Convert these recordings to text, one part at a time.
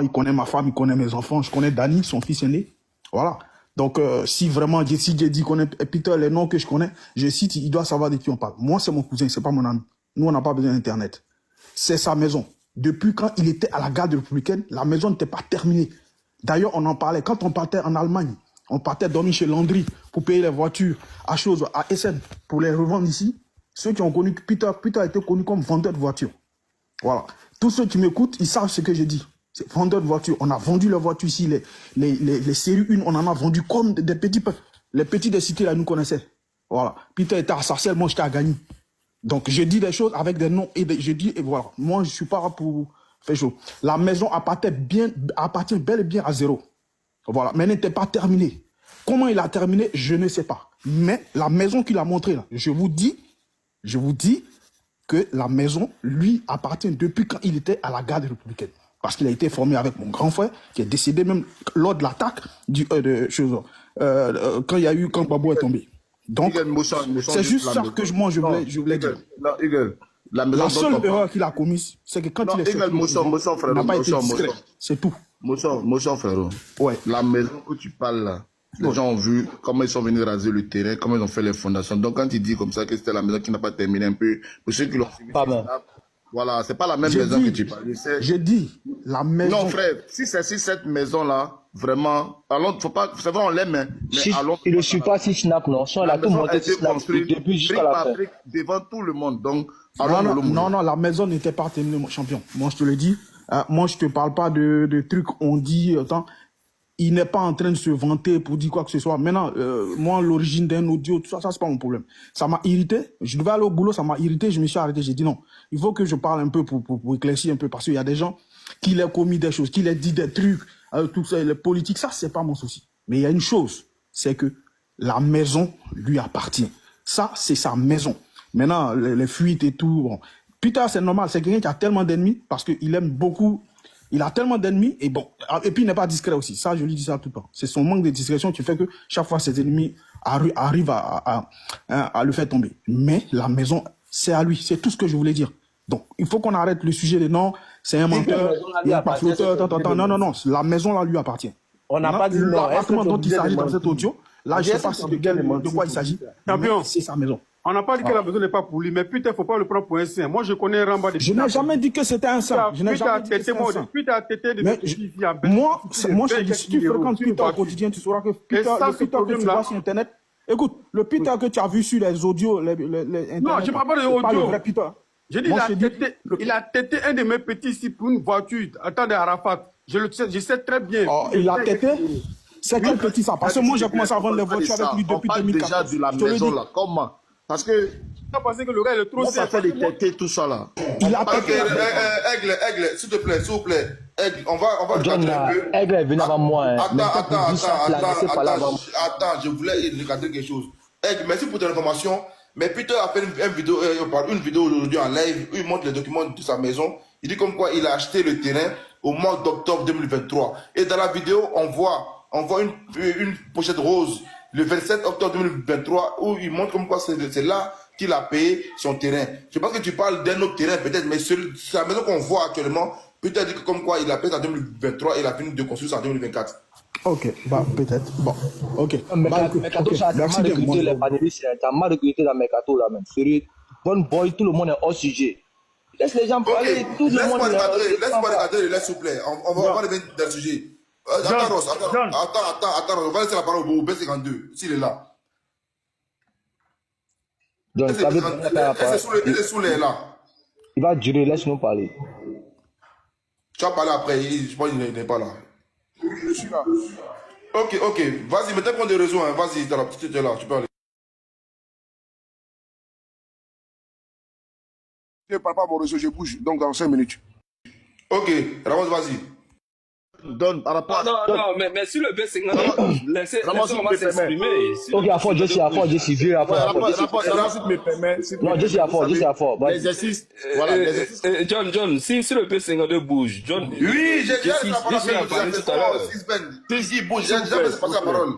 il connaît ma femme, il connaît mes enfants, je connais Danny, son fils aîné. Voilà. Donc, si vraiment, si j'ai dit connaît Peter, les noms que je connais, je cite, il doit savoir de qui on parle. Moi, c'est mon cousin, c'est pas mon ami. Nous, on n'a pas besoin d'Internet. C'est sa maison. Depuis quand il était à la garde républicaine, la maison n'était pas terminée. D'ailleurs, on en parlait. Quand on partait en Allemagne, on partait dormir chez Landry pour payer les voitures à chose, à Essen, pour les revendre ici. Ceux qui ont connu Peter a été connu comme vendeur de voitures. Voilà. Tous ceux qui m'écoutent, ils savent ce que je dis. C'est vendeur de voitures. On a vendu les voitures ici, les séries 1, on en a vendu comme des petits. Les petits des cités, là, nous connaissaient. Voilà. Peter était à Sarcelles, moi, j'étais à Gagny. Donc, je dis des choses avec des noms et je dis, et voilà. Moi, je ne suis pas là pour faire chaud. La maison appartient bel et bien à zéro. Voilà. Mais elle n'était pas terminée. Comment il a terminé, je ne sais pas. Mais la maison qu'il a montrée, là, je vous dis que la maison lui appartient depuis quand il était à la garde républicaine. Parce qu'il a été formé avec mon grand frère, qui est décédé même lors de l'attaque quand il y a eu, quand Babou est tombé. Donc, c'est juste ça que moi je voulais dire. La seule erreur qu'il a commise, c'est que quand il est sorti, il n'a pas été discret. C'est tout. Motion, frérot. Ouais. La maison que tu parles là, les gens ont vu comment ils sont venus raser le terrain, comment ils ont fait les fondations. Donc quand il dit comme ça que c'était la maison qui n'a pas terminé un peu, pour ceux qui l'ont suivi, voilà, c'est pas la même maison que tu parles. J'ai dit, la maison... Non frère, si c'est cette maison-là, vraiment, allons, faut pas, c'est vrai on l'aime, mais allons... Il ne suit pas si Snap, non. Si on a tout monté Snap, depuis jusqu'à la fin. Devant tout le monde, donc... Non, la maison n'était pas terminée, mon champion. Moi, je te le dis. Moi, je te parle pas de trucs, on dit... Il n'est pas en train de se vanter pour dire quoi que ce soit. Maintenant, moi, l'origine d'un audio, tout ça, c'est pas mon problème. Ça m'a irrité. Je devais aller au boulot, ça m'a irrité. Je me suis arrêté. J'ai dit non. Il faut que je parle un peu pour éclaircir un peu. Parce qu'il y a des gens qui l'ont commis des choses, qui l'ont dit des trucs, tout ça, les politiques. Ça, c'est pas mon souci. Mais il y a une chose, c'est que la maison lui appartient. Ça, c'est sa maison. Maintenant, les fuites et tout. Bon. Peter, c'est normal. C'est quelqu'un qui a tellement d'ennemis parce qu'il aime beaucoup. Il a tellement d'ennemis et bon, et puis il n'est pas discret aussi. Ça, je lui dis ça tout le temps. C'est son manque de discrétion qui fait que chaque fois ses ennemis arrivent à le faire tomber. Mais la maison, c'est à lui. C'est tout ce que je voulais dire. Donc, il faut qu'on arrête le sujet de non, c'est un menteur, il n'y a pas flotteur, non. La maison, là, lui appartient. On n'a pas dit non. L'appartement dont il s'agit dans cet audio, là, je ne sais pas de quoi il s'agit. C'est sa maison. On n'a pas dit que la maison n'est pas pour lui, mais putain, il ne faut pas le prendre pour un saint. Moi, je connais Ramba de... Je n'ai jamais dit que c'était un saint. Je n'ai jamais dit que c'était un saint. Moi, je dis, si tu fréquentes Peter au quotidien, tu sauras que le Peter que tu vois sur Internet, écoute, le Peter que tu as vu sur les audios, les Internet, non, je ne parle pas de audio. Pas le vrai Peter. Je dis, il a tété un de mes petits ici pour une voiture. Attendez, Arafat. Je sais très bien. Oh, il a tété? C'est quel petit ça? Parce que moi, j'ai commencé à vendre les voitures avec lui depuis 2014. Déjà de la maison là, comment? Parce que que le gars est trop ça fait des tétés, tout ça là. Il a tété. Aigle, s'il te plaît, Aigle, on va John, Aigle est venu avant moi. Attends, je voulais regarder quelque chose. Aigle, merci pour ton information. Mais Peter a fait une vidéo aujourd'hui en live où il montre les documents de sa maison. Il dit comme quoi il a acheté le terrain au mois d'octobre 2023. Et dans la vidéo, on voit une pochette rose le 27 octobre 2023 où il montre comme quoi c'est là qu'il a payé son terrain. Je pense que tu parles d'un autre terrain peut-être, mais c'est la maison qu'on voit actuellement. Peter dit que comme quoi il a payé en 2023 et il a fini de construire ça en 2024. Ok, bah peut-être. Bon, ok. Mercato, ça a mal recruté les panélistes, t'as mal recruté dans Mercato là même. Sérieux, bonne boy, tout le monde est hors sujet. Laisse les gens parler, tout le monde est... Laisse-moi regarder, s'il vous plaît. On va revenir dans le sujet. Attends, Ross, on va laisser la parole au B52, s'il est là. John, il est sous les là. Il va durer, laisse-nous parler. Tu vas parler après, je pense qu'il n'est pas là. Je suis là. Ok, vas-y, mettez compte des réseaux, hein. Vas-y, t'es là, tu peux aller. Je ne parle pas à mon réseau, je bouge, donc dans 5 minutes. Ok, Ramos, vas-y. Donne par rapport à... Non, mais sur le B50, laissez-moi s'exprimer. Ok, à fort, Jesse, vieux, à fort. Si tu me permets... Non, Jesse, à fort. L'exercice, voilà, l'exercice... John, si sur le B52 bouge, John... Oui, j'ai parlé tout à l'heure. Si, bouge, j'ai déjà passé la parole.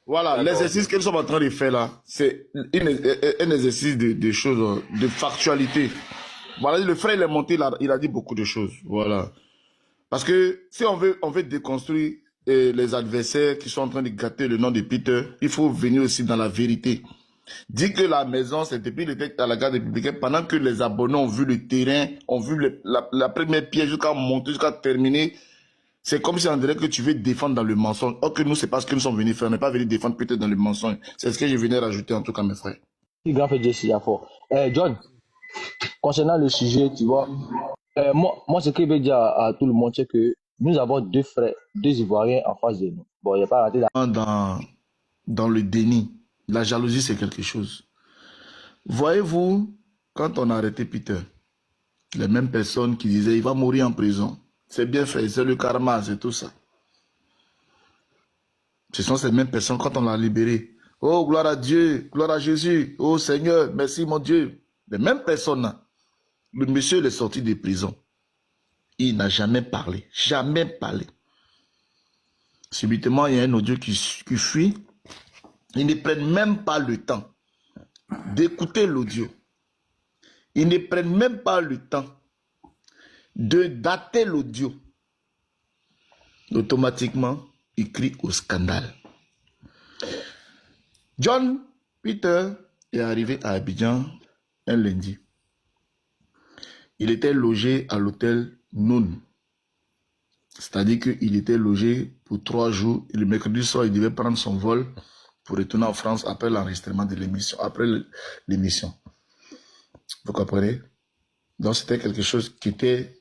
Voilà, l'exercice que nous sommes en train de faire là, c'est un exercice de choses, de factualité. Voilà, le frère, il est monté, il a dit beaucoup de choses. Voilà. Parce que si on veut déconstruire les adversaires qui sont en train de gâter le nom de Peter, il faut venir aussi dans la vérité. Dit que la maison, c'est depuis le texte à la garde républicaine, pendant que les abonnés ont vu le terrain, ont vu la première pierre jusqu'à monter, jusqu'à terminer. C'est comme si on dirait que tu veux défendre dans le mensonge. Or que nous, c'est pas ce que nous sommes venus faire. On n'est pas venus défendre Peter dans le mensonge. C'est ce que je venais rajouter en tout cas, mes frères. Grand fait Jesse Yafo. John, concernant le sujet, tu vois, moi, ce que je veux dire à tout le monde, c'est que nous avons deux frères, deux Ivoiriens en face de nous. Bon, il n'y a pas raté dans le déni. La jalousie, c'est quelque chose. Voyez-vous, quand on a arrêté Peter, les mêmes personnes qui disaient il va mourir en prison, c'est bien fait, c'est le karma, c'est tout ça. Ce sont ces mêmes personnes, quand on l'a libéré, oh, gloire à Dieu, gloire à Jésus, oh Seigneur, merci mon Dieu. Les mêmes personnes, le monsieur il est sorti de prison. Il n'a jamais parlé, jamais parlé. Subitement, il y a un audio qui fuit. Ils ne prennent même pas le temps d'écouter l'audio. Ils ne prennent même pas le temps de dater l'audio. Automatiquement, ils crient au scandale. John Peter est arrivé à Abidjan un lundi. Il était logé à l'hôtel Noun. C'est-à-dire qu'il était logé pour 3 jours. Et le mercredi soir, il devait prendre son vol pour retourner en France après l'enregistrement de l'émission, après l'émission. Vous comprenez? Donc c'était quelque chose qui était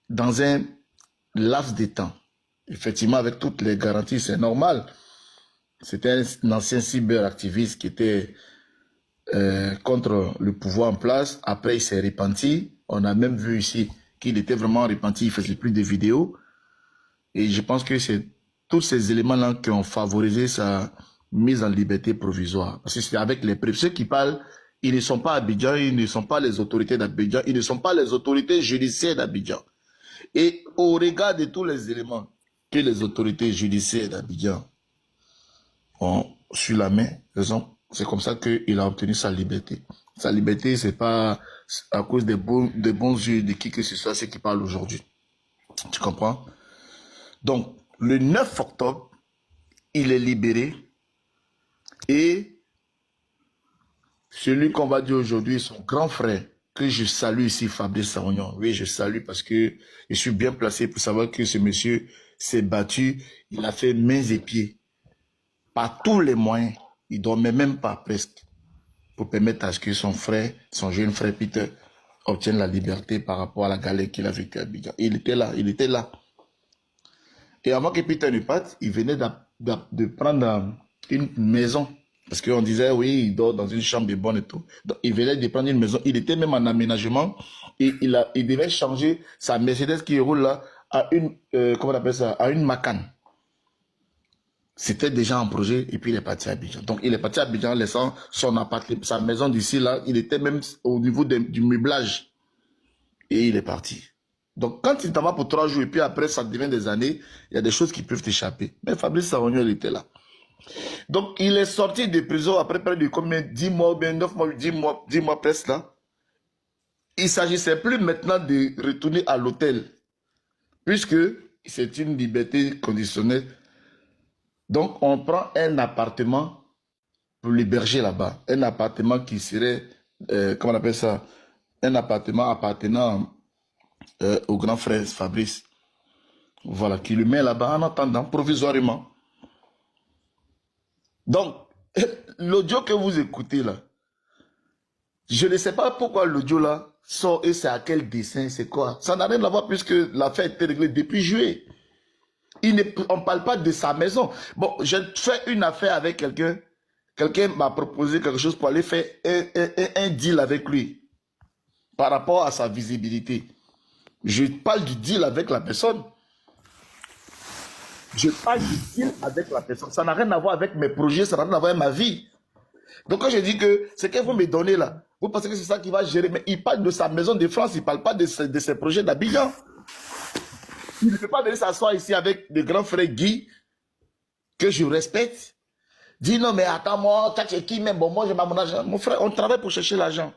dans un laps de temps. Effectivement, avec toutes les garanties, c'est normal. C'était un ancien cyberactiviste qui était contre le pouvoir en place. Après, il s'est repenti. On a même vu ici qu'il était vraiment repenti. Il ne faisait plus de vidéos. Et je pense que c'est tous ces éléments-là qui ont favorisé sa mise en liberté provisoire. Parce que c'est avec les preuves. Ceux qui parlent, ils ne sont pas Abidjan, ils ne sont pas les autorités d'Abidjan, ils ne sont pas les autorités judiciaires d'Abidjan. Et au regard de tous les éléments que les autorités judiciaires d'Abidjan ont sur la main, c'est comme ça qu'il a obtenu sa liberté. Sa liberté, c'est pas à cause des bons yeux de qui que ce soit, ceux qui parlent aujourd'hui. Tu comprends? Donc, le 9 octobre, il est libéré. Et celui qu'on va dire aujourd'hui, son grand frère, que je salue ici, Fabrice Sarognon. Oui, je salue parce que je suis bien placé pour savoir que ce monsieur s'est battu. Il a fait mains et pieds. Par tous les moyens. Il ne dormait même pas presque. Pour permettre à ce que son frère, son jeune frère Peter, obtienne la liberté par rapport à la galère qu'il a vécue à Abidjan. Il était là, il était là. Et avant que Peter ne parte, il venait de prendre une maison. Parce qu'on disait, oui, il dort dans une chambre bonne et tout. Donc, il venait de prendre une maison. Il était même en aménagement. Et il devait changer sa Mercedes qui roule là à une, comment on appelle ça, à une Macan. C'était déjà en projet et puis il est parti à Abidjan. Donc, il est parti à Abidjan laissant son appartement, sa maison d'ici là. Il était même au niveau du meublage. Et il est parti. Donc, quand il t'en va pour 3 jours et puis après, ça devient des années, il y a des choses qui peuvent t'échapper. Mais Fabrice Sarognon, il était là. Donc, il est sorti de prison après près de combien? 10 mois, bien 9 mois, 10 mois presque là. Il ne s'agissait plus maintenant de retourner à l'hôtel. Puisque c'est une liberté conditionnelle. Donc, on prend un appartement pour l'héberger là-bas. Un appartement qui serait, comment on appelle ça? Un appartement appartenant au grand frère Fabrice. Voilà, qui le met là-bas en attendant, provisoirement. Donc, l'audio que vous écoutez là, je ne sais pas pourquoi l'audio là sort et c'est à quel dessin, c'est quoi. Ça n'a rien à voir puisque l'affaire a été réglée depuis juillet. On ne parle pas de sa maison. Bon, j'ai fait une affaire avec quelqu'un. Quelqu'un m'a proposé quelque chose pour aller faire un deal avec lui par rapport à sa visibilité. Je parle du deal avec la personne. Je parle du deal avec la personne. Ça n'a rien à voir avec mes projets, ça n'a rien à voir avec ma vie. Donc quand je dis que ce que vous me donnez là, vous pensez que c'est ça qui va gérer. Mais il parle de sa maison de France, il ne parle pas de ses projets d'Abidjan. Il ne peut pas venir s'asseoir ici avec le grand frère Guy, que je respecte. Dis non, mais attends-moi, tu es qui même? Bon, moi, j'ai pas mon argent. Mon frère, on travaille pour chercher l'argent.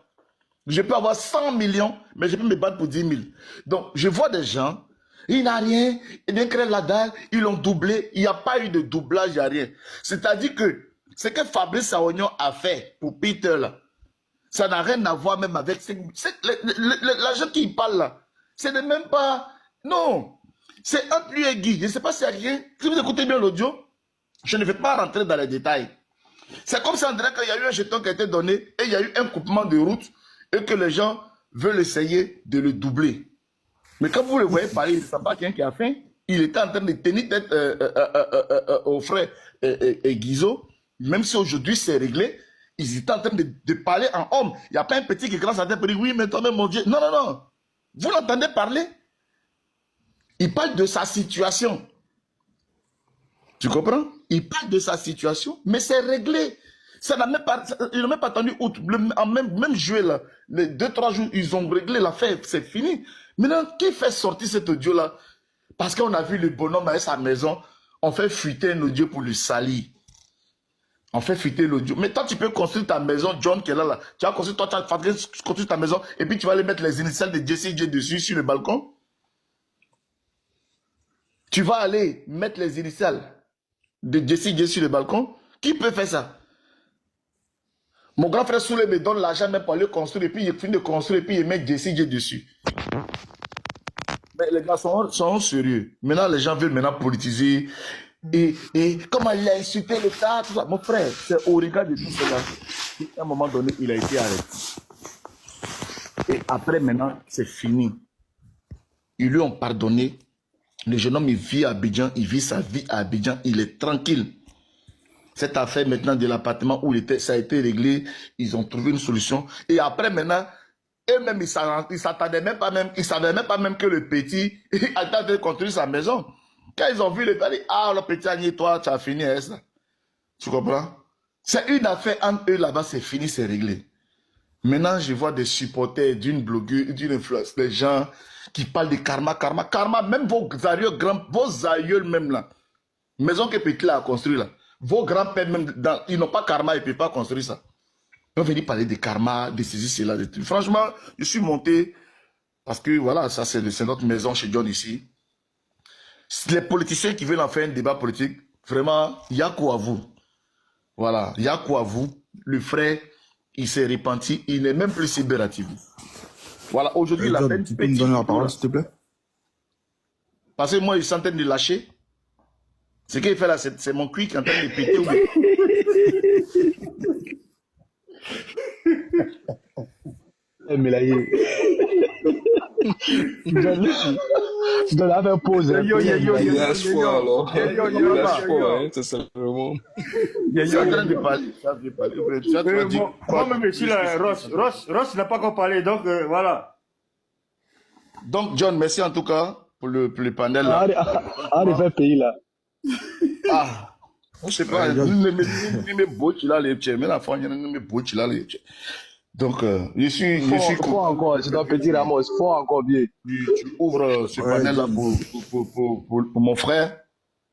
Je peux avoir 100 millions, mais je peux me battre pour 10 000. Donc, je vois des gens, Il n'a rien. Il vient créer la dalle. Ils l'ont doublé. Il n'y a pas eu de doublage, il n'y a rien. C'est-à-dire que ce que Fabrice Saognon a fait pour Peter, là, ça n'a rien à voir même avec... L'argent qui parle là, ce n'est même pas... Non. C'est entre lui et Guy. Je ne sais pas s'il y a rien. Si vous écoutez bien l'audio, je ne vais pas rentrer dans les détails. C'est comme si on dirait qu'il y a eu un jeton qui a été donné et il y a eu un coupement de route et que les gens veulent essayer de le doubler. Mais quand vous le voyez parler, il ne sait pas quelqu'un qui a faim. Il était en train de tenir tête au frère Guizot. Même si aujourd'hui c'est réglé, ils étaient en train de parler en homme. Il n'y a pas un petit qui grâce à tête pour dire oui, mais toi-même, mon Dieu. Non, non, non. Vous l'entendez parler? Il parle de sa situation. Tu comprends? Il parle de sa situation, mais c'est réglé. Ça n'a même pas, ils n'ont même pas attendu août. Même juillet, là, les 2-3 jours, ils ont réglé l'affaire, c'est fini. Maintenant, qui fait sortir cet audio-là? Parce qu'on a vu le bonhomme avec sa maison, on fait fuiter un audio pour le salir. On fait fuiter l'audio. Mais toi, tu peux construire ta maison, John, qui est là. Tu vas construire, toi, tu vas construire ta maison, et puis tu vas aller mettre les initiales de Jessie J dessus, sur le balcon. Tu vas aller mettre les initiales de Jessie J sur le balcon. Qui peut faire ça? Mon grand frère Soulé me donne l'argent même pour aller construire, et puis il finit de construire, et puis il met Jessie J dessus. Mais les gars sont sérieux. Maintenant, les gens veulent maintenant politiser. Et comment il a insulté l'État, tout ça. Mon frère, c'est au regard de tout cela. À un moment donné, il a été arrêté. Et après, maintenant, c'est fini. Ils lui ont pardonné. Le jeune homme, il vit à Abidjan, il vit sa vie à Abidjan, il est tranquille. Cette affaire maintenant de l'appartement où ça a été réglé, ils ont trouvé une solution. Et après, maintenant, eux-mêmes, ils ne s'attendaient même pas même, ils ne savaient même pas même que le petit a en train de construire sa maison. Quand ils ont vu le petit, ah, le petit Agné, toi, tu as fini avec ça. Tu comprends? C'est une affaire entre eux là-bas, c'est fini, c'est réglé. Maintenant, je vois des supporters d'une blogueuse, d'une influence, des gens qui parlent de karma, même vos aïeuls même là, maison que petit là a construit là, vos grands-pères même, ils n'ont pas karma, ils ne peuvent pas construire ça. On vient parler de karma, de ceci, cela, de tout. Franchement, je suis monté, parce que voilà, ça c'est notre maison chez John ici. Les politiciens qui veulent en faire un débat politique, vraiment, il y a quoi à vous. Voilà, il y a quoi à vous. Le frère, il s'est repenti, il n'est même plus cyberactiviste. Voilà, aujourd'hui, il a fait une tu peux me donner la parole, s'il te plaît? Parce que moi, il est en train de lâcher. Ce qu'il fait là, c'est mon cuir qui est en train de péter. Mais là, tu dois la faire pause. Il lâche pas alors. Il lâche pas, hein, c'est simplement. Il est en train de parler. Moi-même, je suis là, Ross n'a pas encore parlé, donc voilà. Donc, John, merci en tout cas pour le panel. Là. Ah, faire pays là. Ah, je sais pas, donc, je suis faut encore, c'est un petit Ramos, faut encore bien. Tu ouvres ce panel-là pour mon frère.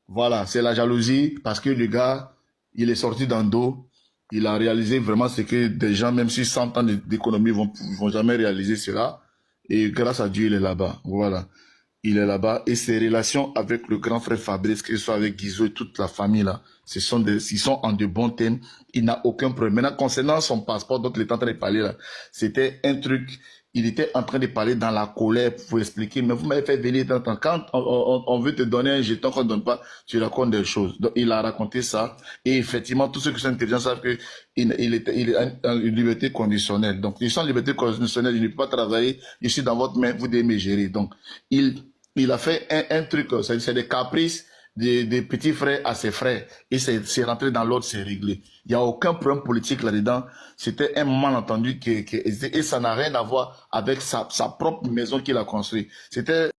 Voilà, c'est la jalousie parce que le gars, il est sorti d'un dos. Il a réalisé vraiment ce que des gens, même si 100 ans d'économie, vont jamais réaliser cela. Et grâce à Dieu, il est là-bas. Voilà. Il est là-bas. Et ses relations avec le grand frère Fabrice, que ce soit avec Guizot et toute la famille là, ils sont en de bons thèmes. Il n'a aucun problème. Maintenant, concernant son passeport dont il est en train de parler là, c'était un truc, il était en train de parler dans la colère pour expliquer, mais vous m'avez fait venir dans temps. Quand on veut te donner un jeton qu'on ne donne pas, tu racontes des choses. Donc, il a raconté ça. Et effectivement, tous ceux qui sont intelligents savent qu'il est en liberté conditionnelle. Donc, ils sont en liberté conditionnelle, il ne peut pas travailler. Je suis dans votre main, vous devez me gérer. Donc, il a fait un truc, c'est des caprices des petits frères à ses frères. Et c'est rentré dans l'ordre, c'est réglé. Il n'y a aucun problème politique là-dedans. C'était un malentendu et ça n'a rien à voir avec sa propre maison qu'il a construite. C'était